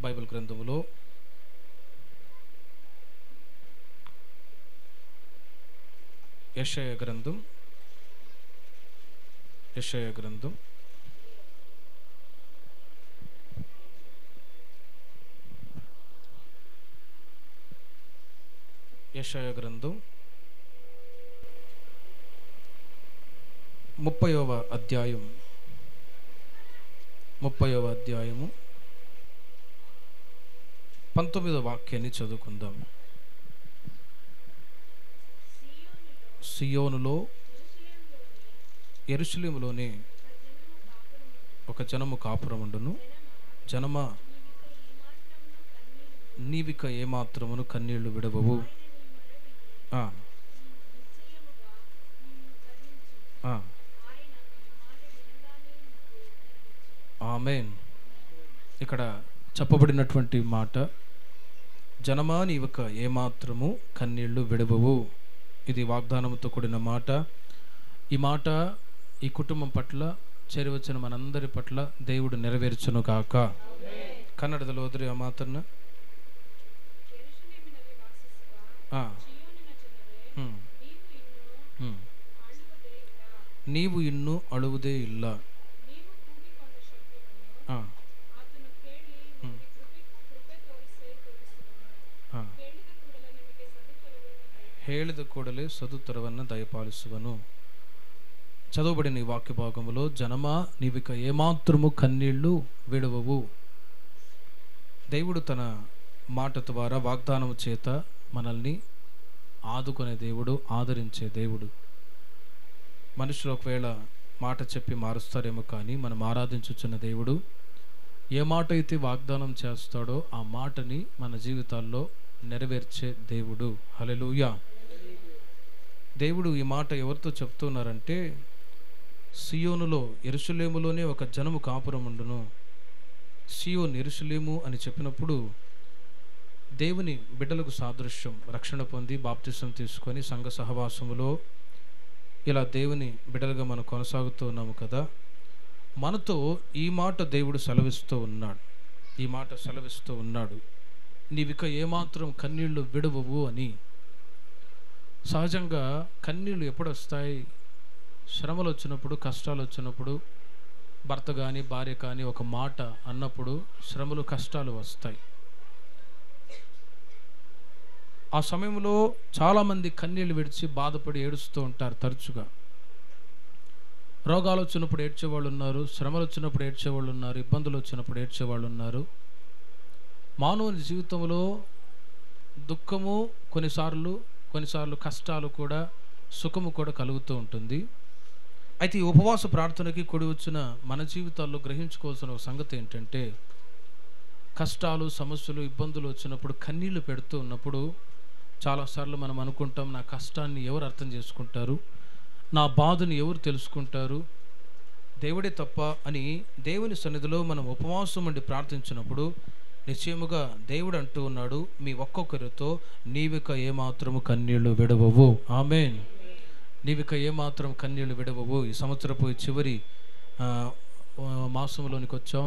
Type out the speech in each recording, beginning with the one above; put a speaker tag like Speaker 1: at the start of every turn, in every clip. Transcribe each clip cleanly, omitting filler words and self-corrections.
Speaker 1: Bible గ్రంథములో యెషయా గ్రంథం 30వ అధ్యాయము 19వ వాక్యాన్ని చదువుకుందాం. సియోనులో యెరూషలేములోనే ఒక జనము కాపురముండును. జనమా, నీవిక ఏమాత్రమును కన్నీళ్లు విడవవు. ఆమేన్. ఇక్కడ చెప్పబడినటువంటి మాట, జనమా నీవిక ఏమాత్రము కన్నీళ్లు విడవవు. ఇది వాగ్దానంతో కూడిన మాట. ఈ మాట ఈ కుటుంబం పట్ల, చేరివచ్చిన మనందరి పట్ల దేవుడు నెరవేర్చును కాక. ಕನ್ನಡದಲ್ಲಿ ಹೋದ್ರಿ ಆ ಮಾತನ್ನ. ನೀವು ಇನ್ನೂ ಅಳುವುದೇ ಇಲ್ಲ. ಹೇಳಿದ ಕೂಡಲೇ ಸದುತ್ತರವನ್ನು ದಯಪಾಲಿಸುವನು. చదవబడిన ఈ వాక్య భాగంలో, జనమా నీవిక ఏమాత్రము కన్నీళ్లు విడవవు. దేవుడు తన మాట ద్వారా, వాగ్దానము చేత మనల్ని ఆదుకునే దేవుడు, ఆదరించే దేవుడు. మనుషులు ఒకవేళ మాట చెప్పి మారుస్తారేమో, కానీ మనం ఆరాధించుచున్న దేవుడు ఏ మాట అయితే వాగ్దానం చేస్తాడో ఆ మాటని మన జీవితాల్లో నెరవేర్చే దేవుడు. హల్లెలూయా. దేవుడు ఈ మాట ఎవరితో చెప్తున్నారంటే, సియోనులో, యెరూషలేములోనే ఒక జనము కాపురముండును. సియోన్, యెరూషలేము అని చెప్పినప్పుడు దేవుని బిడ్డలకు సాదృశ్యం. రక్షణ పొంది బాప్తిసం తీసుకొని సంఘ సహవాసములో ఇలా దేవుని బిడ్డలుగా మనం కొనసాగుతూ ఉన్నాము కదా. మనతో ఈ మాట దేవుడు సెలవిస్తూ ఉన్నాడు, నీవిక ఏమాత్రం కన్నీళ్లు విడవవు అని. సహజంగా కన్నీళ్ళు ఎప్పుడు వస్తాయి? శ్రమలు వచ్చినప్పుడు, కష్టాలు వచ్చినప్పుడు, భర్త కానీ భార్య కానీ ఒక మాట అన్నప్పుడు శ్రమలు, కష్టాలు వస్తాయి. ఆ సమయంలో చాలామంది కన్నీళ్ళు విడిచి బాధపడి ఏడుస్తూ ఉంటారు తరచుగా. రోగాలు వచ్చినప్పుడు ఏడ్చేవాళ్ళు ఉన్నారు, శ్రమలు వచ్చినప్పుడు ఏడ్చేవాళ్ళు ఉన్నారు, ఇబ్బందులు వచ్చినప్పుడు ఏడ్చేవాళ్ళు ఉన్నారు. మానవుని జీవితంలో దుఃఖము, కొన్నిసార్లు కష్టాలు కూడా, సుఖము కూడా కలుగుతూ ఉంటుంది. అయితే ఈ ఉపవాస ప్రార్థనకి కూడి వచ్చిన మన జీవితాల్లో గ్రహించుకోవాల్సిన ఒక సంగతి ఏంటంటే, కష్టాలు, సమస్యలు, ఇబ్బందులు వచ్చినప్పుడు కన్నీళ్లు పెడుతూ ఉన్నప్పుడు చాలాసార్లు మనం అనుకుంటాం, నా కష్టాన్ని ఎవరు అర్థం చేసుకుంటారు, నా బాధని ఎవరు తెలుసుకుంటారు, దేవుడే తప్ప అని. దేవుని సన్నిధిలో మనం ఉపవాసం ఉండి ప్రార్థించినప్పుడు నిశ్చయముగా దేవుడు అంటూ ఉన్నాడు, మీ ఒక్కొక్కరితో నీవిక ఏమాత్రము కన్నీళ్లు విడవవు. ఆమేన్. నీవిక ఏమాత్రం కన్నీళ్లు విడవవు. ఈ సంవత్సరపు చివరి మాసంలోనికి వచ్చాం.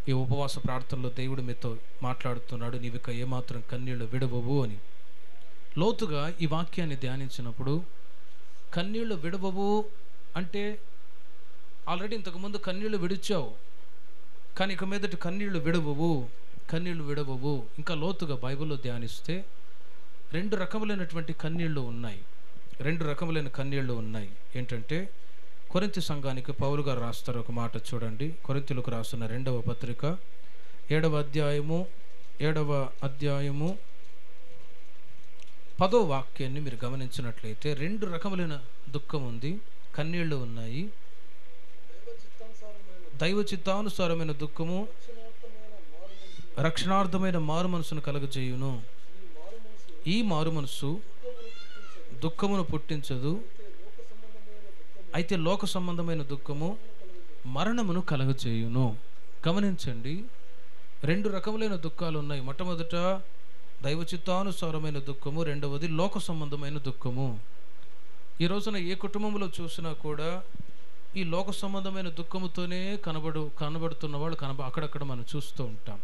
Speaker 1: ఈ ఉపవాస ప్రార్థనలో దేవుడు మీతో మాట్లాడుతున్నాడు, నీవిక ఏమాత్రం కన్నీళ్లు విడవవు అని. లోతుగా ఈ వాక్యాన్ని ధ్యానించినప్పుడు, కన్నీళ్లు విడవవు అంటే ఆల్రెడీ ఇంతకుముందు కన్నీళ్లు విడిచావు, కానీ ఇక మీదటి కన్నీళ్లు విడవవు. ఇంకా లోతుగా బైబిల్లో ధ్యానిస్తే రెండు రకములైన కన్నీళ్లు ఉన్నాయి. ఏంటంటే, కొరింథీ సంఘానికి పౌలు గారు రాస్తారు ఒక మాట చూడండి. కొరింథీయులకు రాస్తున్న 2వ పత్రిక 7వ అధ్యాయము 10వ వాక్యాన్ని మీరు గమనించినట్లయితే, రెండు రకములైన దుఃఖం ఉంది, కన్నీళ్లు ఉన్నాయి. దైవ చిత్తానుసారమైన దుఃఖము రక్షణార్థమైన మారు మనసును కలుగజేయును. ఈ మారు మనసు దుఃఖమును పుట్టించదు, అయితే లోక సంబంధమైన దుఃఖము మరణమును కలుగజేయును. గమనించండి, రెండు రకములైన దుఃఖాలు ఉన్నాయి. మొట్టమొదట దైవ చిత్తానుసారమైన దుఃఖము, రెండవది లోక సంబంధమైన దుఃఖము. ఈ రోజున ఏ కుటుంబంలో చూసినా కూడా ఈ లోక సంబంధమైన దుఃఖముతోనే కనబడుతున్న వాళ్ళు అక్కడక్కడ మనం చూస్తూ ఉంటాం.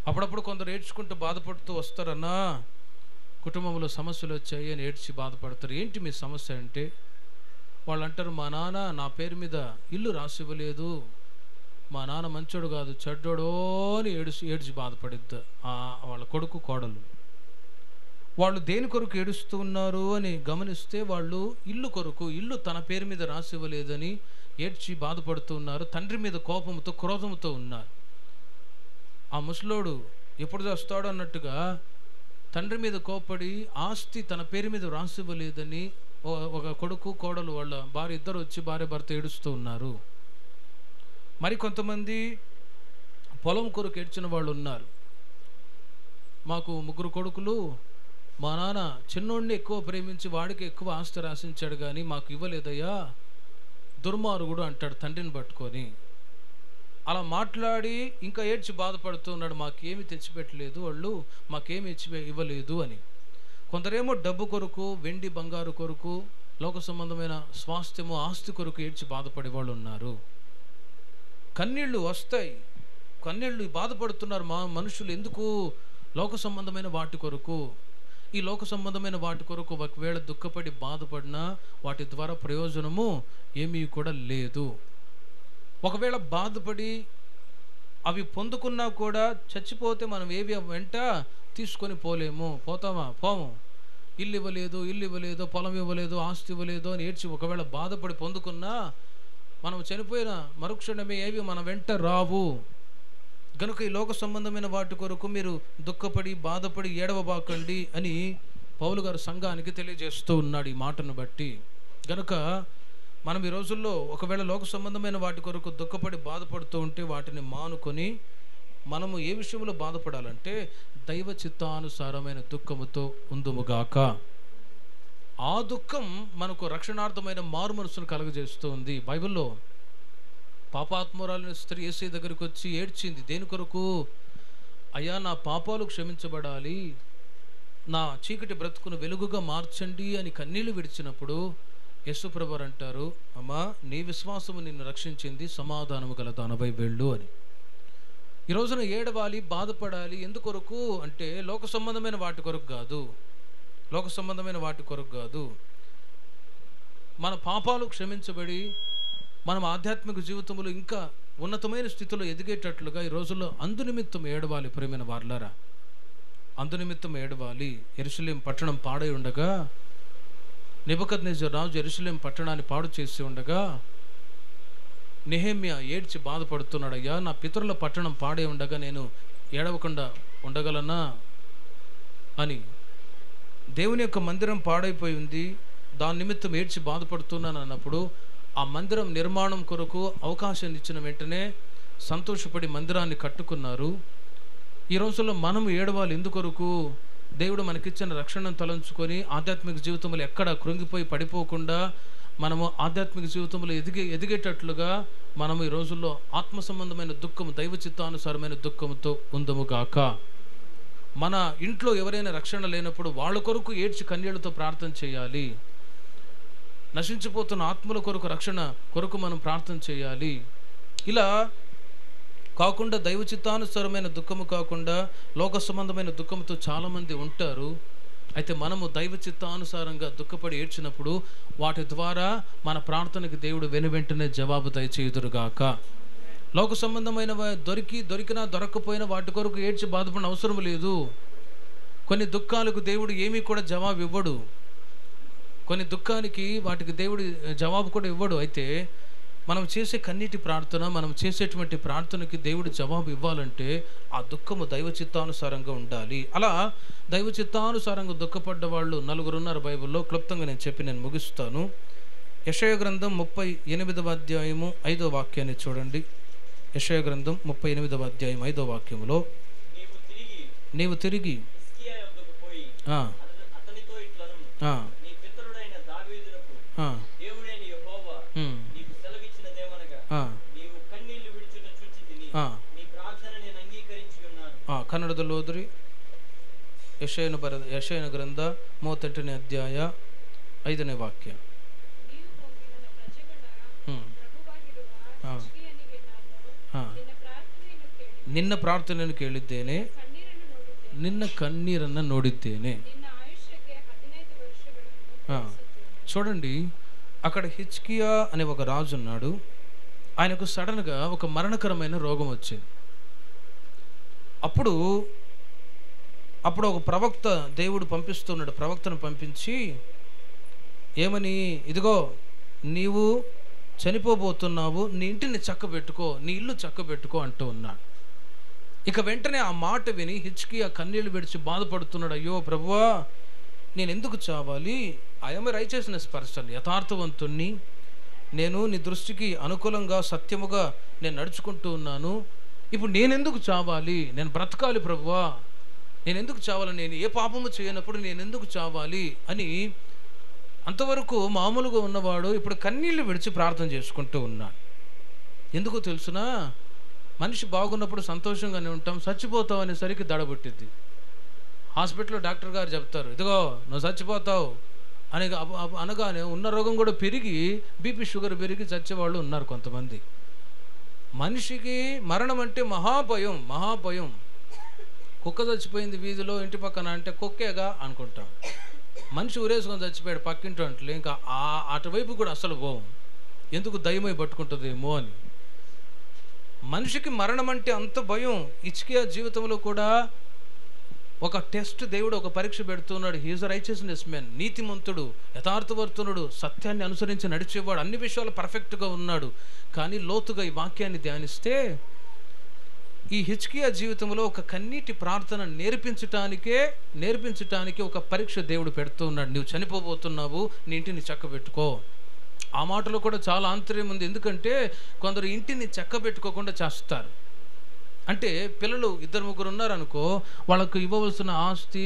Speaker 1: అప్పుడప్పుడు కొందరు ఏడ్చుకుంటూ బాధపడుతూ వస్తారన్నా, కుటుంబంలో సమస్యలు వచ్చాయి అని ఏడ్చి బాధపడతారు. ఏంటి మీ సమస్య అంటే, వాళ్ళు అంటారు, మా నాన్న నా పేరు మీద ఇల్లు రాసి ఇవ్వలేదు, మా నాన్న మంచోడు కాదు చెడ్డోడో అని ఏడ్చి బాధపడిద్ది వాళ్ళ కొడుకు కోడలు. వాళ్ళు దేని కొరకు ఏడుస్తూ ఉన్నారు అని గమనిస్తే, వాళ్ళు ఇల్లు కొరకు, ఇల్లు తన పేరు మీద రాసి ఇవ్వలేదని ఏడ్చి బాధపడుతూ ఉన్నారు. తండ్రి మీద కోపంతో క్రోధంతో ఉన్నారు. ఆ ముసలోడు ఎప్పుడు వస్తాడు అన్నట్టుగా తండ్రి మీద కోపడి ఆస్తి తన పేరు మీద రాసి ఇవ్వలేదని ఒక కొడుకు కోడలు వాళ్ళ భార్య ఇద్దరు వచ్చి భార్య భర్త ఏడుస్తూ ఉన్నారు. మరి కొంతమంది పొలం కొరకు ఏడ్చిన వాళ్ళు ఉన్నారు. మాకు 3 కొడుకులు, మా నాన్న చిన్నోడిని ఎక్కువ ప్రేమించి వాడికి ఎక్కువ ఆస్తి రాసించాడు కానీ మాకు ఇవ్వలేదయ్యా, దుర్మార్గుడు అంటాడు తండ్రిని పట్టుకొని. అలా మాట్లాడి ఇంకా ఏడ్చి బాధపడుతున్నాడు, మాకేమి తెచ్చిపెట్టలేదు వాళ్ళు, మాకేమి ఇవ్వలేదు అని. కొందరేమో డబ్బు కొరకు, వెండి బంగారు కొరకు, లోక సంబంధమైన స్వాస్థ్యము ఆస్తి కొరకు ఏడ్చి బాధపడే వాళ్ళు ఉన్నారు. కన్నీళ్ళు వస్తాయి, కన్నీళ్ళు బాధపడుతున్నారు మనుషులు. ఎందుకు? లోక సంబంధమైన వాటి కొరకు. ఈ లోక సంబంధమైన వాటి కొరకు ఒకవేళ దుఃఖపడి బాధపడినా వాటి ద్వారా ప్రయోజనము ఏమీ కూడా లేదు. ఒకవేళ బాధపడి అవి పొందుకున్నా కూడా చచ్చిపోతే మనం ఏవి వెంట తీసుకొని పోలేము. పోము. ఇల్లు ఇవ్వలేదు, పొలం ఇవ్వలేదు, ఆస్తి ఇవ్వలేదు అని ఏడ్చి ఒకవేళ బాధపడి పొందుకున్నా మనం చనిపోయిన మరుక్షణమే ఏవి మన వెంట రావు. కనుక ఈ లోక సంబంధమైన వాటి కొరకు మీరు దుఃఖపడి బాధపడి ఏడవబాకండి అని పౌలు గారు సంఘానికి తెలియజేస్తూ ఉన్నాడు ఈ మాటను బట్టి. గనుక మనం ఈ రోజుల్లో ఒకవేళ లోక సంబంధమైన వాటి కొరకు దుఃఖపడి బాధపడుతూ ఉంటే వాటిని మానుకొని మనము ఏ విషయంలో బాధపడాలంటే దైవ చిత్తానుసారమైన దుఃఖముతో ఉందుముగాక. ఆ దుఃఖం మనకు రక్షణార్థమైన మారు మనసును కలుగజేస్తూ ఉంది. బైబిల్లో పాపాత్మురాలైన స్త్రీ యేసయ్య దగ్గరికి వచ్చి ఏడ్చింది. దేని కొరకు? అయ్యా, నా పాపాలు క్షమించబడాలి, నా చీకటి బ్రతుకును వెలుగుగా మార్చండి అని కన్నీళ్లు విడిచినప్పుడు యేసుప్రభువు అంటారు, అమ్మా, నీ విశ్వాసము నిన్ను రక్షించింది, సమాధానము గల దానవై వెళ్ళు అని. ఈ రోజున ఏడవాలి, బాధపడాలి. ఎందుకొరకు అంటే లోక సంబంధమైన వాటి కొరకు కాదు, లోక సంబంధమైన వాటి కొరకు కాదు. మన పాపాలు క్షమించబడి మనం ఆధ్యాత్మిక జీవితంలో ఇంకా ఉన్నతమైన స్థితిలో ఎదిగేటట్లుగా ఈ రోజుల్లో అందునిమిత్తం ఏడవాలి. ప్రేమైన వారలారా, అందునిమిత్తం ఏడవాలి. యెరూషలేము పట్టణం పాడై ఉండగా, నెబుకద్నెజరు రాజు యెరూషలేము పట్టణాన్ని పాడు చేసి ఉండగా నెహెమ్యా ఏడ్చి బాధపడుతున్నాడు. అయ్యా, నా పితరుల పట్టణం పాడే ఉండగా నేను ఏడవకుండా ఉండగలనా అని. దేవుని యొక్క మందిరం పాడైపోయి ఉంది, దాని నిమిత్తం ఏడ్చి బాధపడుతున్నాను అన్నప్పుడు ఆ మందిరం నిర్మాణం కొరకు అవకాశం ఇచ్చిన వెంటనే సంతోషపడి మందిరాన్ని కట్టుకున్నారు. ఈ రోజుల్లో మనం ఏడవాలి. ఎందుకొరకు? దేవుడు మనకిచ్చిన రక్షణను తలంచుకొని ఆధ్యాత్మిక జీవితంలో ఎక్కడ కృంగిపోయి పడిపోకుండా మనము ఆధ్యాత్మిక జీవితంలో ఎదిగేటట్లుగా మనము ఈ రోజుల్లో ఆత్మ సంబంధమైన దుఃఖము, దైవ చిత్తానుసారమైన దుఃఖముతో ఉందముగాక. మన ఇంట్లో ఎవరైనా రక్షణ లేనప్పుడు వాళ్ళ కొరకు ఏడ్చి కన్నీళ్లతో ప్రార్థన చేయాలి. నశించిపోతున్న ఆత్మల కొరకు, రక్షణ కొరకు మనం ప్రార్థన చేయాలి. ఇలా కాకుండా దైవ చిత్తానుసారమైన దుఃఖము కాకుండా లోక సంబంధమైన దుఃఖంతో చాలామంది ఉంటారు. అయితే మనము దైవ చిత్తానుసారంగా దుఃఖపడి ఏడ్చినప్పుడు వాటి ద్వారా మన ప్రార్థనకి దేవుడు వెనువెంటనే జవాబు దయచేయుదురుగాక. లోక సంబంధమైన దొరికినా దొరక్కపోయినా వాటి కొరకు ఏడ్చి బాధపడిన అవసరం లేదు. కొన్ని దుఃఖాలకు దేవుడు ఏమీ కూడా జవాబు ఇవ్వడు. కొన్ని దుఃఖానికి వాటికి దేవుడు జవాబు కూడా ఇవ్వడు. అయితే మనం చేసే కన్నీటి ప్రార్థన, మనం చేసేటువంటి ప్రార్థనకి దేవుడు జవాబు ఇవ్వాలంటే ఆ దుఃఖము దైవ చిత్తానుసారంగా ఉండాలి. అలా దైవ చిత్తానుసారంగా దుఃఖపడ్డ వాళ్ళు 4 ఉన్నారు బైబిల్లో. క్లుప్తంగా నేను ముగిస్తాను. యెషయా గ్రంథం 38వ అధ్యాయము 5వ వాక్యాన్ని చూడండి. యెషయా గ్రంథం 38వ అధ్యాయం 5వ వాక్యములో, నీవు తిరిగి ಕನ್ನಡದಲ್ಲಿ ಓದ್ರಿ. ಯೆಶಯನ ಗ್ರಂಥ 38ನೇ ಅಧ್ಯಾಯ 5ನೇ ವಾಕ್ಯ. ನಿನ್ನ ಪ್ರಾರ್ಥನೆಯನ್ನು ಕೇಳಿದ್ದೇನೆ, ನಿನ್ನ ಕಣ್ಣೀರನ್ನು ನೋಡಿದ್ದೇನೆ. చూడండి, అక్కడ హిజ్కియా అనే ఒక రాజు ఉన్నాడు. ఆయనకు సడన్గా ఒక మరణకరమైన రోగం వచ్చింది. అప్పుడు ఒక ప్రవక్త దేవుడు పంపిస్తున్నాడు. ప్రవక్తను పంపించి ఏమని, ఇదిగో నీవు చనిపోబోతున్నావు, నీ ఇంటిని చక్కబెట్టుకో, నీ ఇల్లు చక్కబెట్టుకో అంటూ ఉన్నాడు. ఇక వెంటనే ఆ మాట విని హిజ్కియా కన్నీళ్లు విడిచి బాధపడుతున్నాడు. అయ్యో ప్రభువా, నేను ఎందుకు చావాలి? ఐఎమ్ రైచియస్నెస్ పర్సన్, యథార్థవంతుణ్ణి నేను, నీ దృష్టికి అనుకూలంగా సత్యముగా నేను నడుచుకుంటూ ఉన్నాను. ఇప్పుడు నేనెందుకు చావాలి? నేను బ్రతకాలి ప్రభువా, నేను ఎందుకు చావాలి? నేను ఏ పాపము చేయనప్పుడు నేను ఎందుకు చావాలి అని అంతవరకు మామూలుగా ఉన్నవాడు ఇప్పుడు కన్నీళ్లు విడిచి ప్రార్థన చేసుకుంటూ ఉన్నాడు. ఎందుకో తెలుసునా? మనిషి బాగున్నప్పుడు సంతోషంగానే ఉంటాం, చచ్చిపోతావు అనేసరికి దడబుట్టిద్ది. హాస్పిటల్లో డాక్టర్ గారు చెప్తారు, ఇదిగో నువ్వు చచ్చిపోతావు అని అనగానే ఉన్న రోగం కూడా పెరిగి బీపీ షుగర్ పెరిగి చచ్చేవాళ్ళు ఉన్నారు కొంతమంది. మనిషికి మరణం అంటే మహాభయం, మహాభయం. కుక్క చచ్చిపోయింది వీధిలో ఇంటి పక్కన అంటే కుక్కేగా అనుకుంటాం. మనిషి ఉరేసుకొని చచ్చిపోయాడు పక్కింటి అంటే ఇంకా అటువైపు కూడా అసలు పోవం, ఎందుకు దయ్యమై పట్టుకుంటుందేమో అని. మనిషికి మరణం అంటే అంత భయం. హిజ్కియా జీవితంలో కూడా ఒక టెస్ట్, దేవుడు ఒక పరీక్ష పెడుతున్నాడు. హీఈస్ అ రైచియస్నెస్ మ్యాన్, నీతిమంతుడు, యథార్థవర్తనుడు, సత్యాన్ని అనుసరించి నడిచేవాడు, అన్ని విషయాలు పర్ఫెక్ట్గా ఉన్నాడు. కానీ లోతుగా ఈ వాక్యాన్ని ధ్యానిస్తే ఈ హిజ్కియా జీవితంలో ఒక కన్నీటి ప్రార్థన నేర్పించటానికి ఒక పరీక్ష దేవుడు పెడుతూ ఉన్నాడు. నువ్వు చనిపోబోతున్నావు, నీ ఇంటిని చక్కబెట్టుకో. ఆ మాటలో కూడా చాలా ఆంతర్యం ఉంది. ఎందుకంటే కొందరు ఇంటిని చక్కబెట్టుకోకుండా చేస్తారు. అంటే పిల్లలు 2-3 ఉన్నారనుకో, వాళ్ళకు ఇవ్వవలసిన ఆస్తి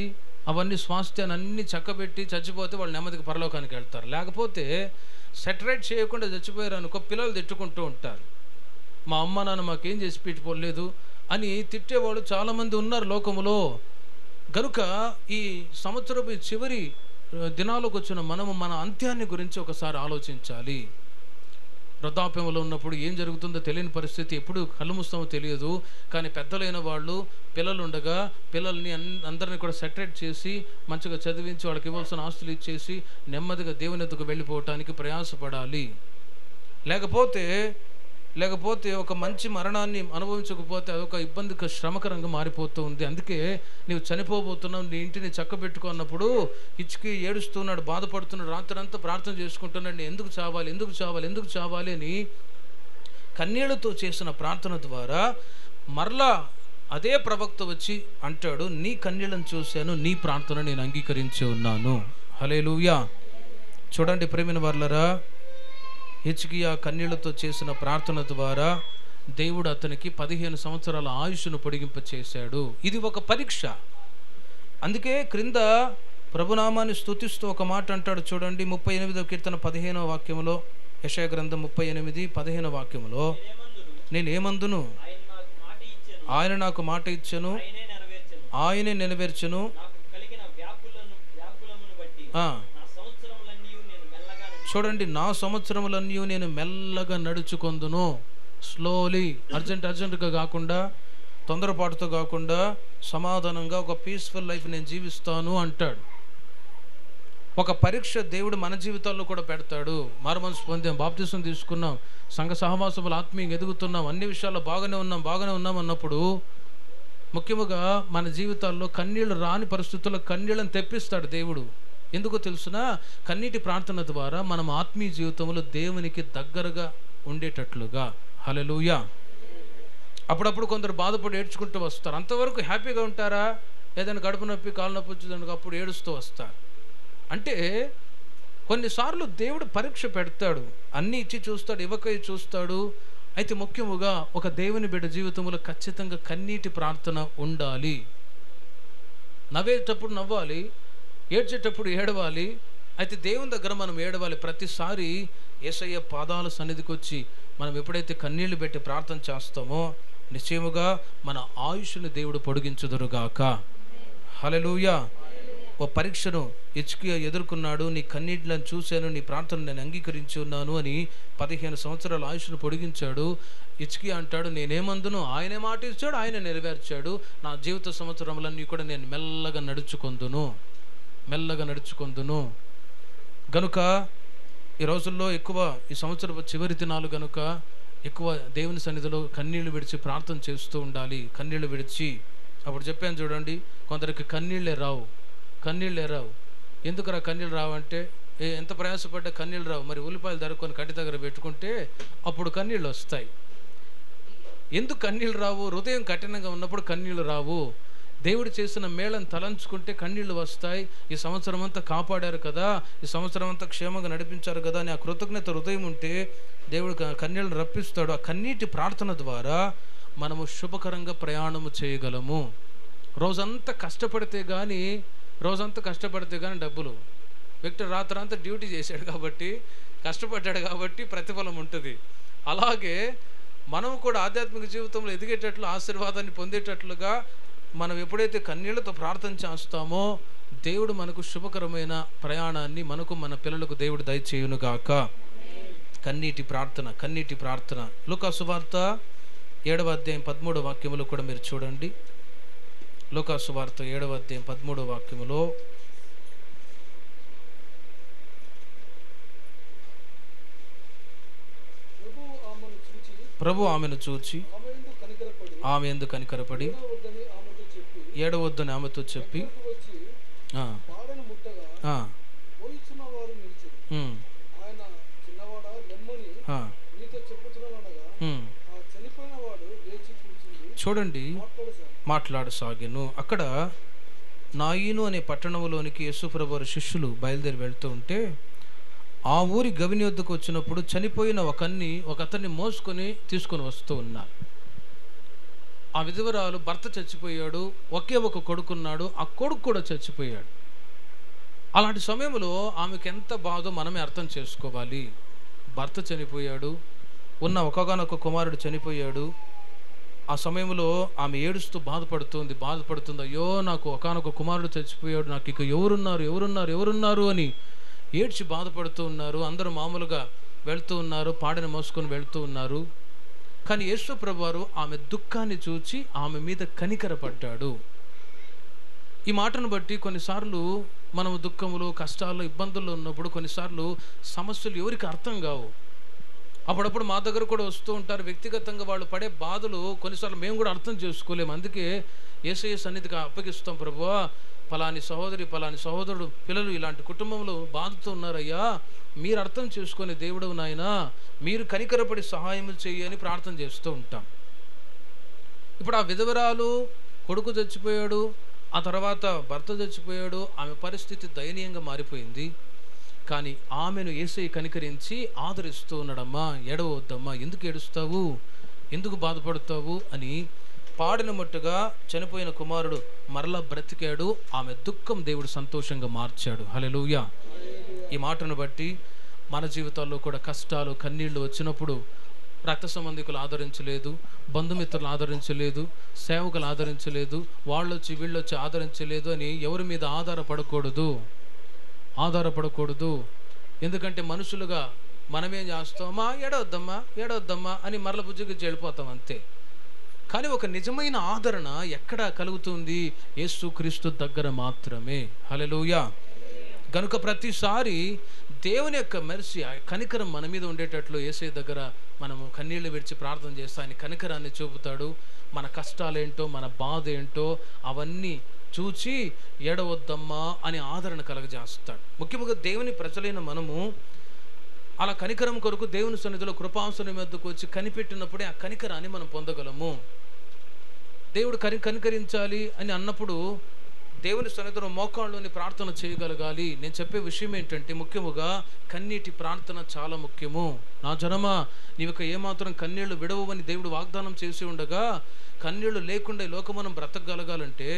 Speaker 1: అవన్నీ స్వాస్థ్యాన్ని అన్నీ చక్కబెట్టి చచ్చిపోతే వాళ్ళు నెమ్మదిగా పరలోకానికి వెళ్తారు. లేకపోతే సెటరేట్ చేయకుండా చచ్చిపోయారు అనుకో, పిల్లలు తిట్టుకుంటూ ఉంటారు. మా అమ్మ నాన్న మాకేం చేసి పెట్టిపోలేదు అని తిట్టేవాళ్ళు చాలామంది ఉన్నారు లోకములో. కనుక ఈ సంవత్సరపు చివరి దినాలకు వచ్చిన మనము మన అంత్యాన్ని గురించి ఒకసారి ఆలోచించాలి. వృద్ధాప్యంలో ఉన్నప్పుడు ఏం జరుగుతుందో తెలియని పరిస్థితి, ఎప్పుడు కళ్ళు మూస్తామో తెలియదు. కానీ పెద్దలైన వాళ్ళు పిల్లలు ఉండగా పిల్లల్ని అందరినీ కూడా సెటరేట్ చేసి మంచిగా చదివించి వాళ్ళకి ఇవ్వాల్సిన ఆస్తులు ఇచ్చేసి నెమ్మదిగా దేవుని ఎద్దుకు వెళ్ళిపోవటానికి ప్రయాసపడాలి. లేకపోతే ఒక మంచి మరణాన్ని అనుభవించకపోతే అదొక ఇబ్బందిగా శ్రమకరంగా మారిపోతూ ఉంది. అందుకే నీవు చనిపోబోతున్నావు, నీ ఇంటిని చక్కబెట్టుకున్నప్పుడు హిజ్కియా ఏడుస్తున్నాడు, బాధపడుతున్నాడు, రాత్రంతా ప్రార్థన చేసుకుంటున్నాడు. నేను ఎందుకు చావాలి అని కన్నీళ్లతో చేసిన ప్రార్థన ద్వారా మరలా అదే ప్రవక్త వచ్చి అంటాడు, నీ కన్నీళ్లను చూశాను, నీ ప్రార్థన నేను అంగీకరించి ఉన్నాను. హల్లెలూయా. చూడండి ప్రేమైన వారలారా, హిజ్కియా కన్నీళ్లతో చేసిన ప్రార్థన ద్వారా దేవుడు అతనికి 15 సంవత్సరాల ఆయుష్ను పొడిగింప చేశాడు. ఇది ఒక పరీక్ష. అందుకే క్రింద ప్రభునామాన్ని స్తుతిస్తూ ఒక మాట అంటాడు చూడండి, 38వ కీర్తన 15వ వాక్యములో, యెషయా గ్రంథం 38:15 వాక్యములో, నేనేమందును, ఆయన నాకు మాట ఇచ్చెను, ఆయనే నెరవేర్చెను. చూడండి, నా సంవత్సరములన్నీ నేను మెల్లగా నడుచుకొందును. స్లోలీ, అర్జెంటుగా కాకుండా, తొందరపాటుతో కాకుండా సమాధానంగా ఒక పీస్ఫుల్ లైఫ్ నేను జీవిస్తాను అంటాడు. ఒక పరీక్ష దేవుడు మన జీవితాల్లో కూడా పెడతాడు. మారుమనసు పొందాం, బాప్తిసం తీసుకున్నాం, సంఘ సహవాసములు ఆత్మీయంగా ఎదుగుతున్నాం, అన్ని విషయాల్లో బాగానే ఉన్నాం అన్నప్పుడు ముఖ్యంగా మన జీవితాల్లో కన్నీళ్లు రాని పరిస్థితుల్లో కన్నీళ్ళని తెప్పిస్తాడు దేవుడు. ఎందుకో తెలుసునా? కన్నీటి ప్రార్థన ద్వారా మనం ఆత్మీయ జీవితంలో దేవునికి దగ్గరగా ఉండేటట్లుగా. హల్లెలూయా. అప్పుడప్పుడు కొందరు బాధపడి ఏడ్చుకుంటూ వస్తారు. అంతవరకు హ్యాపీగా ఉంటారా? ఏదైనా గడుపు నొప్పి, కాలు నొప్పి వచ్చిందనుకో అప్పుడు ఏడుస్తూ వస్తారు. అంటే కొన్నిసార్లు దేవుడు పరీక్ష పెడతాడు, అన్నీ ఇచ్చి చూస్తాడు, ఇవ్వకై చూస్తాడు. అయితే ముఖ్యముగా ఒక దేవుని బిడ్డ జీవితంలో ఖచ్చితంగా కన్నీటి ప్రార్థన ఉండాలి. నవ్వేటప్పుడు నవ్వాలి, ఏడ్చేటప్పుడు ఏడవాలి. అయితే దేవుని దగ్గర మనం ఏడవాలి. ప్రతిసారి యేసయ్య పాదాల సన్నిధికి వచ్చి మనం ఎప్పుడైతే కన్నీళ్లు పెట్టి ప్రార్థన చేస్తామో నిశ్చయముగా మన ఆయుష్ను దేవుడు పొడిగించుదురుగాక. హల్లెలూయా. ఓ పరీక్షను హిజ్కియా ఎదుర్కొన్నాడు. నీ కన్నీళ్లను చూశాను, నీ ప్రార్థన నేను అంగీకరించి ఉన్నాను అని 15 సంవత్సరాల ఆయుష్ను పొడిగించాడు. హిజ్కియా అంటాడు, నేనేమందును ఆయనే మాట ఇచ్చాడు, ఆయన నెరవేర్చాడు. నా జీవిత సంవత్సరములన్నీ కూడా నేను మెల్లగా నడుచుకొందును. గనుక ఈ రోజుల్లో ఎక్కువ, ఈ సంవత్సరపు చివరి దినాలు గనుక ఎక్కువ దేవుని సన్నిధిలో కన్నీళ్లు విడిచి ప్రార్థన చేస్తూ ఉండాలి. కన్నీళ్లు విడిచి, అప్పుడు చెప్పాను చూడండి, కొందరికి కన్నీళ్ళే రావు. ఎందుకురా కన్నీళ్ళు రావంటే, ఎంత ప్రయాసపడ్డా కన్నీళ్ళు రావు. మరి ఉల్లిపాయలు దొరుకుని కంటి దగ్గర పెట్టుకుంటే అప్పుడు కన్నీళ్ళు వస్తాయి. ఎందుకు కన్నీళ్ళు రావు? హృదయం కఠినంగా ఉన్నప్పుడు కన్నీళ్ళు రావు. దేవుడు చేసిన మేళను తలంచుకుంటే కన్నీళ్లు వస్తాయి. ఈ సంవత్సరం అంతా కాపాడారు కదా, ఈ సంవత్సరం అంతా క్షేమంగా నడిపించారు కదా అని ఆ కృతజ్ఞత హృదయం ఉంటే దేవుడు కన్నీళ్లను రప్పిస్తాడు. ఆ కన్నీటి ప్రార్థన ద్వారా మనము శుభకరంగా ప్రయాణము చేయగలము. రోజంతా కష్టపడితే కానీ డబ్బులు, వ్యక్తి రాత్రంతా డ్యూటీ చేశాడు కాబట్టి, కష్టపడ్డాడు కాబట్టి ప్రతిఫలం ఉంటుంది. అలాగే మనం కూడా ఆధ్యాత్మిక జీవితంలో ఎదిగేటట్లు, ఆశీర్వాదాన్ని పొందేటట్లుగా మనం ఎప్పుడైతే కన్నీళ్లతో ప్రార్థన చేస్తామో దేవుడు మనకు శుభకరమైన ప్రయాణాన్ని మనకు, మన పిల్లలకు దేవుడు దయచేయునుగాక. కన్నీటి ప్రార్థన. లూకా సువార్త 7వ అధ్యాయం 13వ వాక్యములో కూడా మీరు చూడండి. లూకా సువార్త 7వ అధ్యాయం 13వ వాక్యములో, ప్రభు ఆమెను చూచి ఆమె యందు కనికరపడి ఏడవద్దని ఆమెతో చెప్పి చూడండి మాట్లాడసాగాను. అక్కడ నాయిను అనే పట్టణంలోనికి యేసుప్రభు వారి శిష్యులు బయలుదేరి వెళ్తూ ఉంటే, ఆ ఊరి గవిని వద్దకు వచ్చినప్పుడు చనిపోయిన ఒక అతన్ని మోసుకొని తీసుకొని వస్తూ ఉన్నారు. ఆ విధవరాలు భర్త చచ్చిపోయాడు, ఒకే ఒక కొడుకున్నాడు, ఆ కొడుకు కూడా చచ్చిపోయాడు. అలాంటి సమయంలో ఆమెకు ఎంత బాధో మనమే అర్థం చేసుకోవాలి. భర్త చనిపోయాడు, ఉన్న ఒకగానొక కుమారుడు చనిపోయాడు. ఆ సమయంలో ఆమె ఏడుస్తూ బాధపడుతుంది. అయ్యో నాకు ఒకగానొక కుమారుడు చచ్చిపోయాడు, నాకు ఇక ఎవరున్నారు అని ఏడ్చి బాధపడుతూ ఉన్నారు. అందరూ మామూలుగా వెళ్తూ ఉన్నారు, పాడని మోసుకొని వెళ్తూ ఉన్నారు. కానీ యేసు ప్రభువారు ఆమె దుఃఖాన్ని చూచి ఆమె మీద కనికరపడ్డాడు. ఈ మాటను బట్టి కొన్నిసార్లు మనము దుఃఖములు, కష్టాలు, ఇబ్బందుల్లో ఉన్నప్పుడు కొన్నిసార్లు సమస్యలు ఎవరికి అర్థం కావు. అప్పుడప్పుడు మా దగ్గర కూడా వస్తూ ఉంటారు. వ్యక్తిగతంగా వాళ్ళు పడే బాధలు కొన్నిసార్లు మేము కూడా అర్థం చేసుకోలేము. అందుకే యేసయ్య సన్నిధికి అప్పగిస్తాం. ప్రభువా, ఫలాని సహోదరి, ఫలాని సహోదరుడు పిల్లలు ఇలాంటి కుటుంబంలో బాధతో ఉన్నారయ్యా, మీరు అర్థం చేసుకునే దేవుడు నాయనా, మీరు కనికరపడి సహాయం చేయని ప్రార్థన చేస్తూ ఉంటాం. ఇప్పుడు ఆ విధవరాలు కొడుకు చచ్చిపోయాడు, ఆ తర్వాత భర్త చచ్చిపోయాడు, ఆమె పరిస్థితి దయనీయంగా మారిపోయింది. కానీ ఆమెను యేసయ్య కనికరించి ఆదరిస్తూ ఉన్నాడమ్మా, ఏడవద్దమ్మా, ఎందుకు ఏడుస్తావు, ఎందుకు బాధపడతావు అని పాడిన మట్టుగా చనిపోయిన కుమారుడు మరలా బ్రతికాడు. ఆమె దుఃఖం దేవుడు సంతోషంగా మార్చాడు. హల్లెలూయా. ఈ మాటను బట్టి మన జీవితాల్లో కూడా కష్టాలు, కన్నీళ్లు వచ్చినప్పుడు రక్త సంబంధికులు ఆదరించలేదు, బంధుమిత్రులు ఆదరించలేదు, సేవకులు ఆదరించలేదు, వాళ్ళొచ్చి వీళ్ళొచ్చి ఆదరించలేదు అని ఎవరి మీద ఆధారపడకూడదు. ఎందుకంటే మనుషులుగా మనమేం చేస్తామా, ఏడవద్దమ్మా అని మరల బుజ్జికి వెళ్ళిపోతాం అంతే. కానీ ఒక నిజమైన ఆదరణ ఎక్కడ కలుగుతుంది? యేసుక్రీస్తు దగ్గర మాత్రమే. హల్లెలూయా. కనుక ప్రతిసారి దేవుని యొక్క మెర్సీ, కనికరం మన మీద ఉండేటట్లు యేసయ్య దగ్గర మనము కన్నీళ్లు విడిచి ప్రార్థన చేస్తే ఆయన కనికరాన్ని చూపుతాడు. మన కష్టాలేంటో, మన బాధ ఏంటో అవన్నీ చూచి ఏడవద్దమ్మా అని ఆదరణ కలగజేస్తాడు. ముఖ్యంగా దేవుని ప్రజలైన మనము అలా కనికరం కొరకు దేవుని సన్నిధిలో కృపాసనం మీదకు వచ్చి కనిపెట్టినప్పుడే ఆ కనికరాన్ని మనం పొందగలము. దేవుడు కనికరించాలి అని అన్నప్పుడు దేవుని సన్నిధిలో మోకాళ్ళలోని ప్రార్థన చేయగలగాలి. నేను చెప్పే విషయం ఏంటంటే, ముఖ్యముగా కన్నీటి ప్రార్థన చాలా ముఖ్యము. నా జనమా, నీవిక ఏమాత్రం కన్నీళ్లు విడవని దేవుడు వాగ్దానం చేసి ఉండగా, కన్నీళ్లు లేకుండా లోకం మనం బ్రతకగలగాలంటే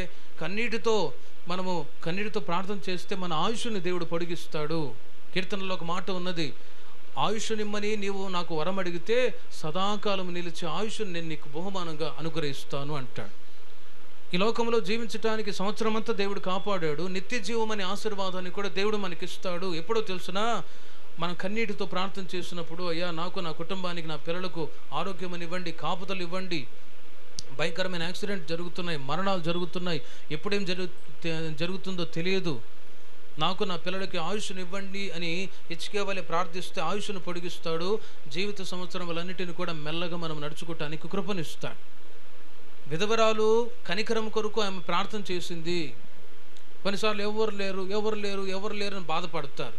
Speaker 1: కన్నీటితో ప్రార్థన చేస్తే మన ఆయుష్ని దేవుడు పొడిగిస్తాడు. కీర్తనలో ఒక మాట ఉన్నది, ఆయుష్నిమ్మని నీవు నాకు వరం అడిగితే సదాకాలం నిలిచే ఆయుష్ని నేను నీకు బహుమానంగా అనుగ్రహిస్తాను అంటాడు. ఈ లోకంలో జీవించడానికి సంవత్సరం అంతా దేవుడు కాపాడాడు. నిత్య జీవం అనే ఆశీర్వాదాన్ని కూడా దేవుడు మనకిస్తాడు. ఎప్పుడో తెలుసునా, మనం కన్నీటితో ప్రార్థన చేసినప్పుడు, అయ్యా నాకు, నా కుటుంబానికి, నా పిల్లలకు ఆరోగ్యమనివ్వండి, కాపుదలు ఇవ్వండి, భయంకరమైన యాక్సిడెంట్ జరుగుతున్నాయి, మరణాలు జరుగుతున్నాయి, ఎప్పుడేం జరుగుతుందో తెలియదు, నాకు నా పిల్లలకి ఆయుష్ను ఇవ్వండి అని హెచ్కేవలే ప్రార్థిస్తే ఆయుష్ను పొడిగిస్తాడు. జీవిత సంవత్సరములన్నిటిని కూడా మెల్లగా మనం నడుచుకోవటానికి కృపనిస్తాడు. విధవరాలు కనికరం కొరకు ఆమె ప్రార్థన చేసింది. కొన్నిసార్లు ఎవరు లేరు అని బాధపడతారు.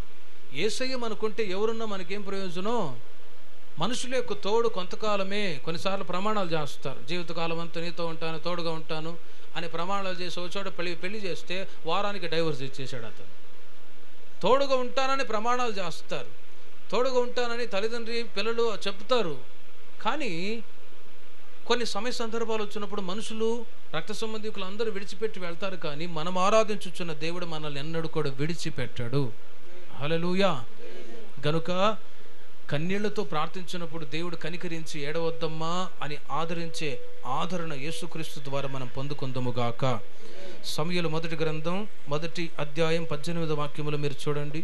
Speaker 1: యేసయ్య మనకుంటే ఎవరున్నా మనకేం ప్రయోజనం? మనుషుల యొక్క తోడు కొంతకాలమే. కొన్నిసార్లు ప్రమాణాలు చేస్తారు, జీవితకాలం అంతా నీతో ఉంటాను, తోడుగా ఉంటాను అని ప్రమాణాలు చేసి ఒక చోట పెళ్లి చేస్తే వారానికి డైవర్స్ ఇచ్చేసాడు అతను. తోడుగా ఉంటానని ప్రమాణాలు చేస్తారు, తోడుగా ఉంటానని తల్లిదండ్రి పిల్లలు చెప్తారు. కానీ కొన్ని సమయ సందర్భాలు వచ్చినప్పుడు మనుషులు, రక్త సంబంధికులు అందరూ విడిచిపెట్టి వెళ్తారు. కానీ మనం ఆరాధించుచున్న దేవుడు మనల్ని ఎన్నడూ కూడా విడిచిపెట్టాడు. హల్లెలూయా. గనుక కన్నీళ్లతో ప్రార్థించినప్పుడు దేవుడు కనికరించి ఏడవద్దమ్మా అని ఆదరించే ఆదరణ యేసుక్రీస్తు ద్వారా మనం పొందుకుందాముగాక. సమూయేలు మొదటి గ్రంథం 1వ అధ్యాయం 18వ వాక్యములో మీరు చూడండి.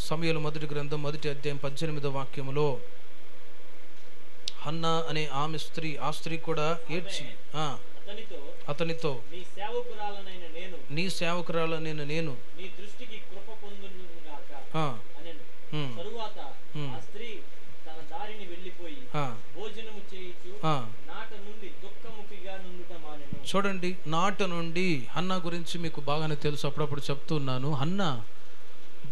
Speaker 1: సమూయేలు మొదటి గ్రంథం 1వ అధ్యాయం 18వ వాక్యములో హన్నా అనే ఆమె స్త్రీ, ఆ స్త్రీ కూడా ఏడ్చి అతనితో నీ సేవకురాలనైన నేను చూడండి, నాట నుండి హన్నా గురించి మీకు బాగానే తెలుసు, అప్పుడప్పుడు చెప్తున్నాను. హన్నా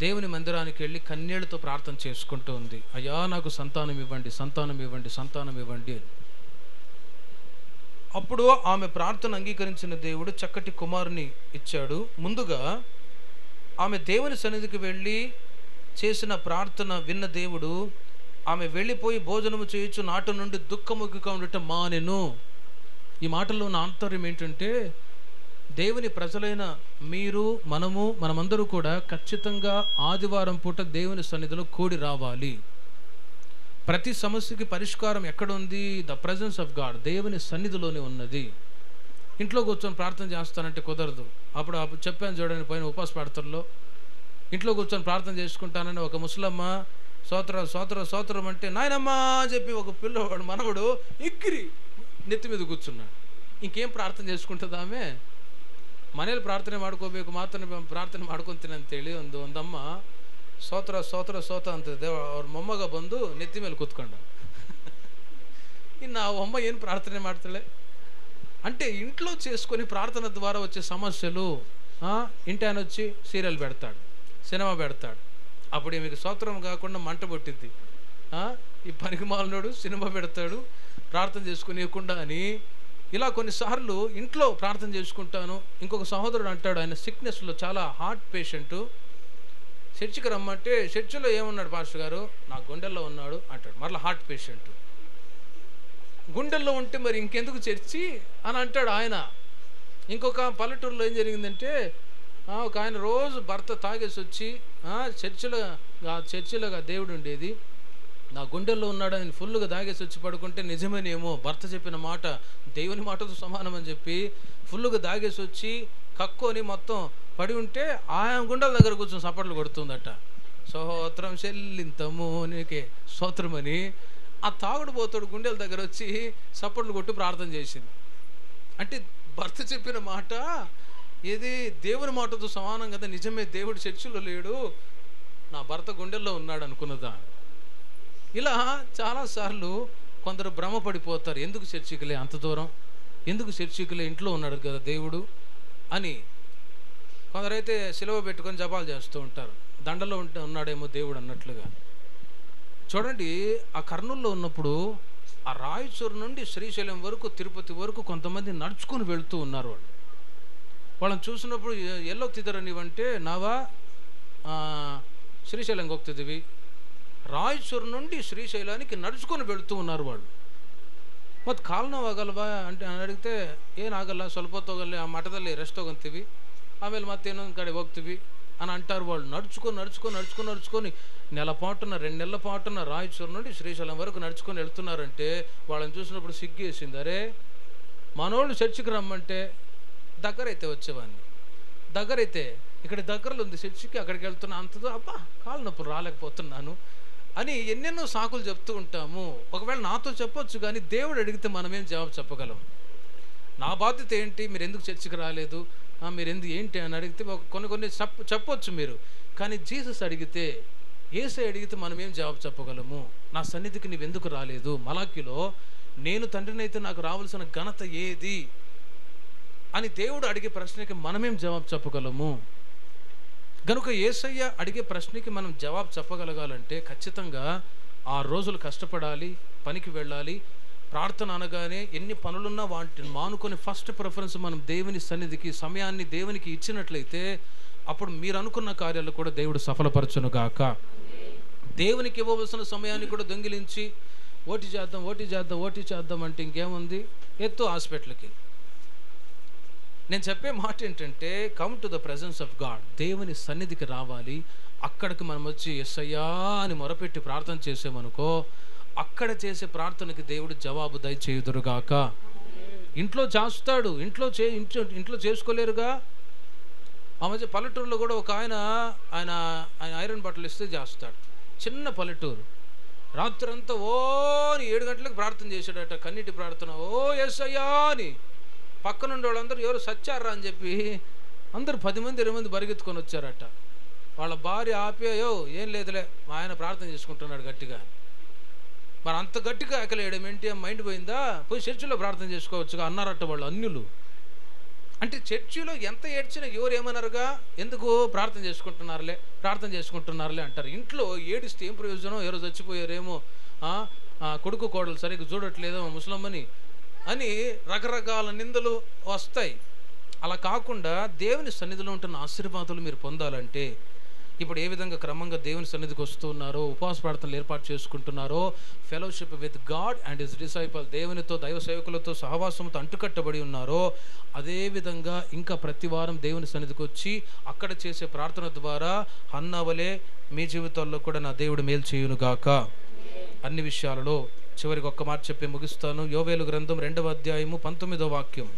Speaker 1: దేవుని మందిరానికి వెళ్ళి కన్నీళ్లతో ప్రార్థన చేసుకుంటూ ఉంది, అయ్యా నాకు సంతానం ఇవ్వండి, సంతానం ఇవ్వండి, సంతానం ఇవ్వండి అని. అప్పుడు ఆమె ప్రార్థన అంగీకరించిన దేవుడు చక్కటి కుమారుని ఇచ్చాడు. ముందుగా ఆమె దేవుని సన్నిధికి వెళ్ళి చేసిన ప్రార్థన విన్న దేవుడు ఆమె వెళ్ళిపోయి భోజనము చేయొచ్చు, నాట నుండి దుఃఖముఖిగా ఉండటం మానెను. ఈ మాటల్లో ఉన్న ఆంతర్యం ఏంటంటే, దేవుని ప్రజలైన మీరు, మనమందరూ కూడా ఖచ్చితంగా ఆదివారం పూట దేవుని సన్నిధిలో కూడి రావాలి. ప్రతి సమస్యకి పరిష్కారం ఎక్కడుంది? ద ప్రెజెన్స్ ఆఫ్ గాడ్, దేవుని సన్నిధిలోనే ఉన్నది. ఇంట్లో కూర్చొని ప్రార్థన చేస్తానంటే కుదరదు. అప్పుడు చెప్పాను చూడండి, పైన ఉపవాస ప్రార్థనలో ఇంట్లో కూర్చొని ప్రార్థన చేసుకుంటానని ఒక ముసలమ్మ సోత్రం అంటే నాయనమ్మా అని చెప్పి ఒక పిల్లవాడు మనవడు ఎక్కిరి నెత్తి మీద కూర్చున్నాడు. ఇంకేం ప్రార్థన చేసుకుంటుంది ఆమె? ಮನೇಲಿ ಪ್ರಾರ್ಥನೆ ಮಾಡ್ಕೋಬೇಕು, ಪ್ರಾರ್ಥನೆ ಮಾಡ್ಕೊತೀನಿ ಅಂತೇಳಿ ಒಂದಮ್ಮ ಸೋತ್ರ ಅಂತ ಅವ್ರ ಮೊಮ್ಮಗ ಬಂದು ನೆತ್ತಿ ಮೇಲೆ ಕೂತ್ಕೊಂಡ. ಇನ್ನು ಆ ಅಮ್ಮ ಏನು ಪ್ರಾರ್ಥನೆ ಮಾಡ್ತಾಳೆ అంటే ఇంట్లో చేసుకొని ప్రార్థన ద్వారా వచ్చే సమస్యలు, ఇంటి ఆయన వచ్చి సీరియల్ పెడతాడు, సినిమా పెడతాడు, అప్పుడు మీకు స్తోత్రం కాకుండా మంట పుట్టిద్ది. ఈ పనికి మాలినోడు సినిమా పెడతాడు ప్రార్థన చేసుకుని ఇవ్వకుండా అని. ఇలా కొన్నిసార్లు ఇంట్లో ప్రార్థన చేసుకుంటాను. ఇంకొక సహోదరుడు అంటాడు, ఆయన సిక్నెస్లో చాలా హార్ట్ పేషెంటు, చర్చికి రమ్మంటే చర్చిలో ఏమున్నాడు పాస్టర్ గారు, నా గుండెల్లో ఉన్నాడు అంటాడు. మరలా హార్ట్ పేషెంట్, గుండెల్లో ఉంటే మరి ఇంకెందుకు చర్చి అని అంటాడు ఆయన. ఇంకొక పల్లెటూరులో ఏం జరిగిందంటే, ఒక ఆయన రోజు భర్త తాగేసి వచ్చి చర్చిలో దేవుడు ఉండేది, నా గుండెల్లో ఉన్నాడు అని ఫుల్గా తాగేసి వచ్చి పడుకుంటే నిజమేనేమో భర్త చెప్పిన మాట దేవుని మాటతో సమానం అని చెప్పి ఫుల్గా తాగేసి వచ్చి కక్కొని మొత్తం పడి ఉంటే ఆయన గుండెల దగ్గర కూర్చొని సపట్లు కొడుతుందట. స్తోత్రం చెల్లింతము నీకే స్తోత్రమని ఆ తాగుడు పోతాడు గుండెల దగ్గర వచ్చి సపట్లు కొట్టి ప్రార్థన చేసింది. అంటే భర్త చెప్పిన మాట ఏది దేవుని మాటతో సమానం కదా, నిజమే దేవుడు చర్చిలో లేడు, నా భర్త గుండెల్లో ఉన్నాడు అనుకున్నదా. ఇలా చాలాసార్లు కొందరు భ్రమపడిపోతారు, ఎందుకు చర్చికిలే అంత దూరం, ఎందుకు చర్చికిలే ఇంట్లో ఉన్నాడు కదా దేవుడు అని. కొందరైతే సిలువ పెట్టుకొని జపాలు చేస్తూ ఉంటారు, దండలో ఉన్నాడేమో దేవుడు అన్నట్లుగా. చూడండి, ఆ కర్నూలులో ఉన్నప్పుడు ఆ రాయచూరు నుండి శ్రీశైలం వరకు, తిరుపతి వరకు కొంతమంది నడుచుకొని వెళుతూ ఉన్నారు. వాళ్ళని చూసినప్పుడు ಎಲ್ಲೋಗ್ತಿದ್ದಾರೆ ನೀವಂటే ನಾವಾ శ్రీశైలంకి ಹೋಗ್ತಿದ್ದೀವಿ. రాయచూరు నుండి శ్రీశైలానికి నడుచుకొని వెళుతూ ఉన్నారు వాళ్ళు. ಮತ್ತು ಕಾಲು ನೋವಾಗಲ್ವಾ అంటే ಅಡಿಗಿతే ಏನಾಗಲ್ಲ, ಸ್ವಲ್ಪ ಹೊತ್ತು ಹೋಗಲ್ಲ, ಆ ಮಠದಲ್ಲಿ ರೆಸ್ಟ್ ತೊಗೊಂತೀವಿ, ಆಮೇಲೆ ಮತ್ತೆ ಇನ್ನೊಂದು ಕಡೆ ಹೋಗ್ತೀವಿ అని అంటారు వాళ్ళు. నడుచుకొని నెల పాటున 2 నెలల పాటున రాయచూరు నుండి శ్రీశైలం వరకు నడుచుకొని వెళ్తున్నారంటే వాళ్ళని చూసినప్పుడు సిగ్గేసింది. అరే మనోళ్ళు చర్చికి రమ్మంటే దగ్గరైతే వచ్చేవాడిని, దగ్గరైతే ఇక్కడ దగ్గరలో ఉంది చర్చికి, అక్కడికి వెళ్తున్నా, అంతతో అబ్బా కాళ్ళు నొప్పులు రాలేకపోతున్నాను అని ఎన్నెన్నో సాకులు చెప్తూ ఉంటాము. ఒకవేళ నాతో చెప్పొచ్చు, కానీ దేవుడు అడిగితే మనమేం జవాబు చెప్పగలం? నా బాధ్యత ఏంటి, మీరు ఎందుకు చర్చికి రాలేదు, మీరు ఎందుకు ఏంటి అని అడిగితే కొన్ని చెప్పొచ్చు మీరు. కానీ జీసస్ అడిగితే, యేసే అడిగితే మనం ఏం జవాబు చెప్పగలము? నా సన్నిధికి నీవెందుకు రాలేదు? మలాకీలో నేను తండ్రినైతే నాకు రావాల్సిన ఘనత ఏది అని దేవుడు అడిగే ప్రశ్నకి మనమేం జవాబు చెప్పగలము? కనుక యేసయ్య అడిగే ప్రశ్నకి మనం జవాబు చెప్పగలగాలంటే ఖచ్చితంగా 6 రోజులు కష్టపడాలి, పనికి వెళ్ళాలి. ప్రార్థన అనగానే ఎన్ని పనులున్నా వాటిని మానుకొని ఫస్ట్ ప్రిఫరెన్స్ మనం దేవుని సన్నిధికి, సమయాన్ని దేవునికి ఇచ్చినట్లయితే అప్పుడు మీరు అనుకున్న కార్యాలు కూడా దేవుడు సఫలపరచును గాక. దేవునికి ఇవ్వవలసిన సమయాన్ని కూడా దొంగిలించి ఓటీ చేద్దాం అంటే ఇంకేముంది? ఎత్తు హాస్పిటల్కి. నేను చెప్పే మాట ఏంటంటే, come to the presence of God. దేవుని సన్నిధికి రావాలి. అక్కడికి మనం వచ్చి యేసయ్యా అని మొరపెట్టి ప్రార్థన చేసామనుకో, అక్కడ చేసే ప్రార్థనకి దేవుడు జవాబు దయచేయుదురుగాక. ఇంట్లో చేస్తాడు, ఇంట్లో చేసుకోలేరుగా. ఆ మధ్య పల్లెటూరులో కూడా ఒక ఆయన ఐరన్ బట్టలు ఇస్తే చేస్తాడు. చిన్న పల్లెటూరు. రాత్రి అంతా అని 7 గంటలకు ప్రార్థన చేశాడట, కన్నీటి ప్రార్థన. ఓ యేసయ్యా అని. పక్కనుండే వాళ్ళందరూ ఎవరు సచ్చారా అని చెప్పి అందరూ 10 మంది 20 మంది పరిగెత్తుకొని వచ్చారట. వాళ్ళ భార్య ఆపేయో ఏం లేదులే, మా ఆయన ప్రార్థన చేసుకుంటున్నాడు గట్టిగా. మరి అంత గట్టిగా ఎక్కలేయడం ఏంటి? మైండ్ పోయిందా? పోయి చర్చిలో ప్రార్థన చేసుకోవచ్చుగా అన్నారట వాళ్ళు అన్యులు. అంటే చర్చిలో ఎంత ఏడ్చినా ఎవరు ఏమన్నారుగా, ఎందుకు ప్రార్థన చేసుకుంటున్నారులే అంటారు. ఇంట్లో ఏడిస్తే ఏం ప్రయోజనం? ఎవరో చచ్చిపోయారేమో, కొడుకు కోడలు సరిగ్గా చూడట్లేదో ముసలమ్మని అని రకరకాల నిందలు వస్తాయి. అలా కాకుండా దేవుని సన్నిధిలో ఉంటున్న ఆశీర్వాదాలు మీరు పొందాలంటే ఇప్పుడు ఏ విధంగా క్రమంగా దేవుని సన్నిధికి వస్తున్నారో, ఉపవాస ప్రార్థనలు ఏర్పాటు చేసుకుంటున్నారో, fellowship with God and his disciple, దేవునితో దైవ సేవకులతో సహవాసంతో అంటుకట్టబడి ఉన్నారో, అదేవిధంగా ఇంకా ప్రతి వారం దేవుని సన్నిధికి వచ్చి అక్కడ చేసే ప్రార్థన ద్వారా హన్నవలే మీ జీవితాల్లో కూడా నా దేవుడు మేలు చేయునుగాక. అన్ని విషయాలలో చివరికి ఒక్క మాట చెప్పి ముగిస్తాను. యోవేలు గ్రంథం 2వ అధ్యాయము 19వ వాక్యం.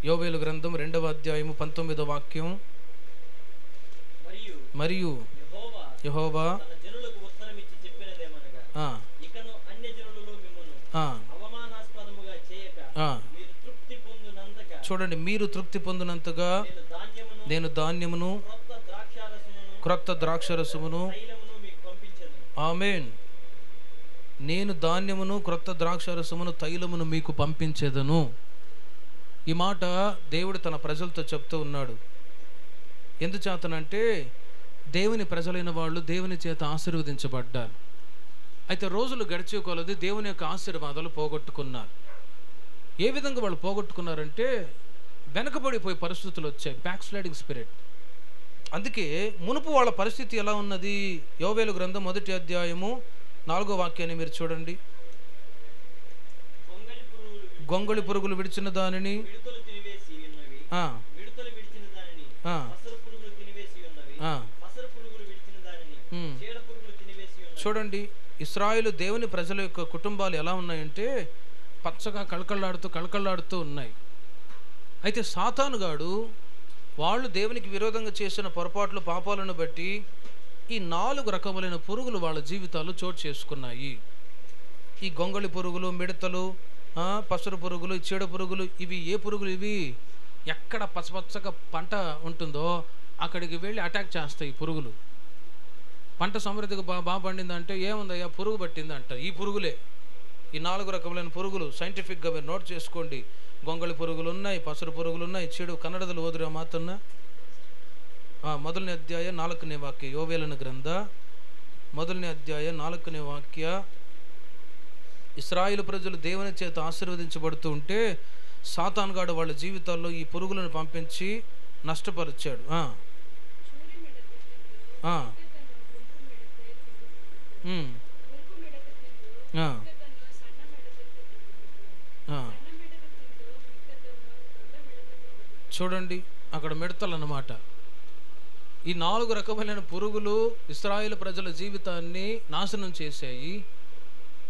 Speaker 1: యోవేలు గ్రంథం 2వ అధ్యాయము 19వ వాక్యం. మరియు యెహోవా చూడండి, మీరు తృప్తి పొందినంతగా నేను ధాన్యమును క్రొత్త ద్రాక్షరసమును, ఆమేన్, నేను ధాన్యమును క్రొత్త ద్రాక్షరసమును తైలమును మీకు పంపించేదను. ఈ మాట దేవుడు తన ప్రజలతో చెప్తూ ఉన్నాడు. ఎందుచేతనంటే దేవుని ప్రజలైన వాళ్ళు దేవుని చేత ఆశీర్వదించబడ్డారు. అయితే రోజులు గడిచే కొలది దేవుని యొక్క ఆశీర్వాదాలు పోగొట్టుకున్నారు. ఏ విధంగా వాళ్ళు పోగొట్టుకున్నారంటే వెనకబడిపోయే పరిస్థితులు వచ్చాయి, బ్యాక్ స్లైడింగ్ స్పిరిట్. అందుకే మునుపు వాళ్ళ పరిస్థితి ఎలా ఉన్నది? యోవేలు గ్రంథం 1వ అధ్యాయము 4వ వాక్యాన్ని మీరు చూడండి. గొంగళి పురుగులు విడిచిన దానిని, చూడండి, ఇశ్రాయేలు దేవుని ప్రజల యొక్క కుటుంబాలు ఎలా ఉన్నాయంటే పచ్చగా కళకళలాడుతూ ఉన్నాయి. అయితే సాతానుగాడు వాళ్ళు దేవునికి విరోధంగా చేసిన పొరపాట్లు, పాపాలను బట్టి ఈ 4 రకములైన పురుగులు వాళ్ళ జీవితాలు చోటు చేసుకున్నాయి. ఈ గొంగళి పురుగులు, మిడతలు, పసరు పురుగులు, చీడ పురుగులు. ఇవి ఏ పురుగులు? ఇవి ఎక్కడ పచ్చపచ్చగా పంట ఉంటుందో అక్కడికి వెళ్ళి అటాక్ చేస్తాయి పురుగులు. పంట సమృద్ధిగా బాగా పండిందంటే ఏముందయ్యా, పురుగు పట్టింది అంటారు. ఈ పురుగులే, ఈ 4 రకములైన పురుగులు సైంటిఫిక్గా మీరు నోట్ చేసుకోండి. గొంగళి పురుగులు ఉన్నాయి, పసరు పురుగులు ఉన్నాయి, చీడు కన్నడదలు ఓదురా మాత్రన్నా. 1వ అధ్యాయ 4వ వాక్య, యోవేలు గ్రంథ 1వ అధ్యాయ 4వ వాక్య. ఇశ్రాయేలు ప్రజలు దేవుని చేత ఆశీర్వదించబడుతూ ఉంటే సాతానుగాడు వాళ్ళ జీవితాల్లో ఈ పురుగులను పంపించి నష్టపరిచాడు. చూడండి, అక్కడ మిడతలు అన్నమాట. ఈ 4 రకమైన పురుగులు ఇశ్రాయేలు ప్రజల జీవితాన్ని నాశనం చేశాయి.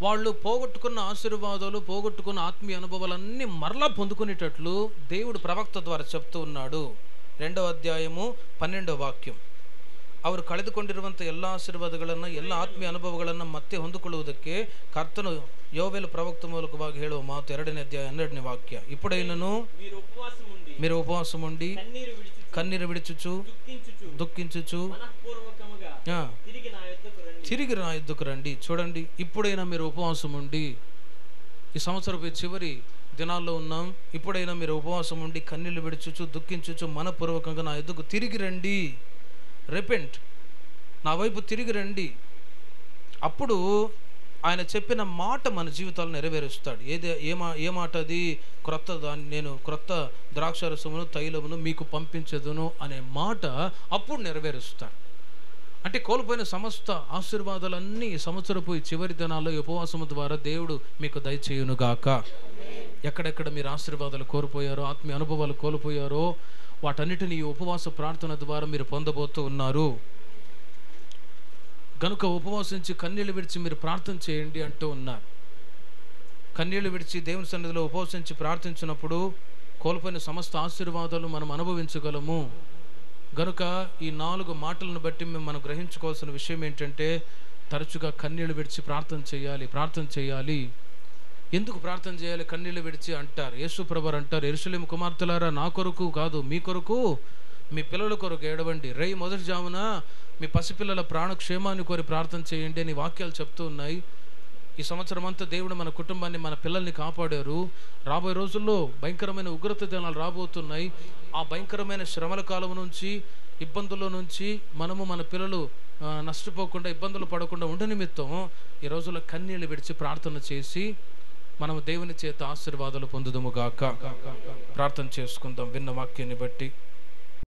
Speaker 1: వాళ్ళు పోగొట్టుకున్న ఆశీర్వాదాలు, పోగొట్టుకున్న ఆత్మీయ అనుభవాలన్నీ మరలా పొందుకునేటట్లు దేవుడు ప్రవక్త ద్వారా చెప్తూ ఉన్నాడు. 2వ ಅಧ್ಯಾಯము 12వ ವಾಕ್ಯ. ಅವರು ಕಳೆದುಕೊಂಡಿರುವಂಥ ಎಲ್ಲ ಆಶೀರ್ವಾದಗಳನ್ನು, ಎಲ್ಲ ಆತ್ಮೀಯ ಅನುಭವಗಳನ್ನು ಮತ್ತೆ ಹೊಂದಿಕೊಳ್ಳುವುದಕ್ಕೆ ಕರ್ತನು ಯೋವೇಲ ಪ್ರವಕ್ತ ಮೂಲಕವಾಗಿ ಹೇಳುವ ಮಾತು 2ನೇ ಅಧ್ಯಾಯ 12ನೇ ವಾಕ್ಯ. ఇప్పుడైనను మీరు ఉపవాసం ఉండి కన్నీరు విడుచుచు దుఃఖించుచు తిరిగి నా యుద్ధకు రండి. చూడండి, ఇప్పుడైనా మీరు ఉపవాసం ఉండి, ఈ సంవత్సరపు చివరి దినాల్లో ఉన్నాం, ఇప్పుడైనా మీరు ఉపవాసం ఉండి కన్నీళ్లు విడుచుచు దుఃఖించుచు మనపూర్వకంగా నా యుద్ధకు తిరిగి రండి. రిపెంట్, నా వైపు తిరిగి రండి. అప్పుడు ఆయన చెప్పిన మాట మన జీవితాలు నెరవేరుస్తాడు. ఏ మాట అది? నేను క్రొత్త ద్రాక్షారసమును తైలమును మీకు పంపించదును అనే మాట అప్పుడు నెరవేరుస్తాడు. అంటే కోల్పోయిన సమస్త ఆశీర్వాదాలన్నీ ఈ సంవత్సరపు ఈ చివరి దినాల్లో ఉపవాసము ద్వారా దేవుడు మీకు దయచేయునుగాక. ఎక్కడెక్కడ మీరు ఆశీర్వాదాలు కోల్పోయారో, ఆత్మీయ అనుభవాలు కోల్పోయారో, వాటన్నిటిని ఈ ఉపవాస ప్రార్థన ద్వారా మీరు పొందబోతూ ఉన్నారు. గనుక ఉపవాసించి కన్నీళ్లు విడిచి మీరు ప్రార్థన చేయండి అంటూ ఉన్నారు. కన్నీళ్లు విడిచి దేవుని సన్నిధిలో ఉపవాసించి ప్రార్థించినప్పుడు కోల్పోయిన సమస్త ఆశీర్వాదాలు మనం అనుభవించగలము. గనుక ఈ 4 మాటలను బట్టి మనం గ్రహించుకోవాల్సిన విషయం ఏంటంటే, తరచుగా కన్నీళ్లు విడిచి ప్రార్థన చేయాలి. ఎందుకు ప్రార్థన చేయాలి? కన్నీళ్లు విడిచి అంటారు. యేసు ప్రభువు అంటారు, యెరూషలేము కుమార్తెలారా, నా కొరకు కాదు మీ కొరకు, మీ పిల్లల కొరకు ఏడవండి. మొదటి జామున మీ పసిపిల్లల ప్రాణక్షేమాన్ని కోరి ప్రార్థన చేయండి అని వాక్యాలు చెప్తూ ఉన్నాయి. ఈ సంవత్సరం అంతా దేవుడు మన కుటుంబాన్ని, మన పిల్లల్ని కాపాడారు. రాబోయే రోజుల్లో భయంకరమైన ఉగ్రత దినాలు రాబోతున్నాయి. ఆ భయంకరమైన శ్రమల కాలం నుంచి, ఇబ్బందుల నుంచి మనము, మన పిల్లలు నష్టపోకుండా, ఇబ్బందులు పడకుండా ఉండ నిమిత్తం ఈ రోజుల్లో కన్నీళ్లు విడిచి ప్రార్థన చేసి మనము దేవుని చేత ఆశీర్వాదాలు పొందుదుముగాక. ప్రార్థన చేసుకుందాం విన్న వాక్యాన్ని బట్టి.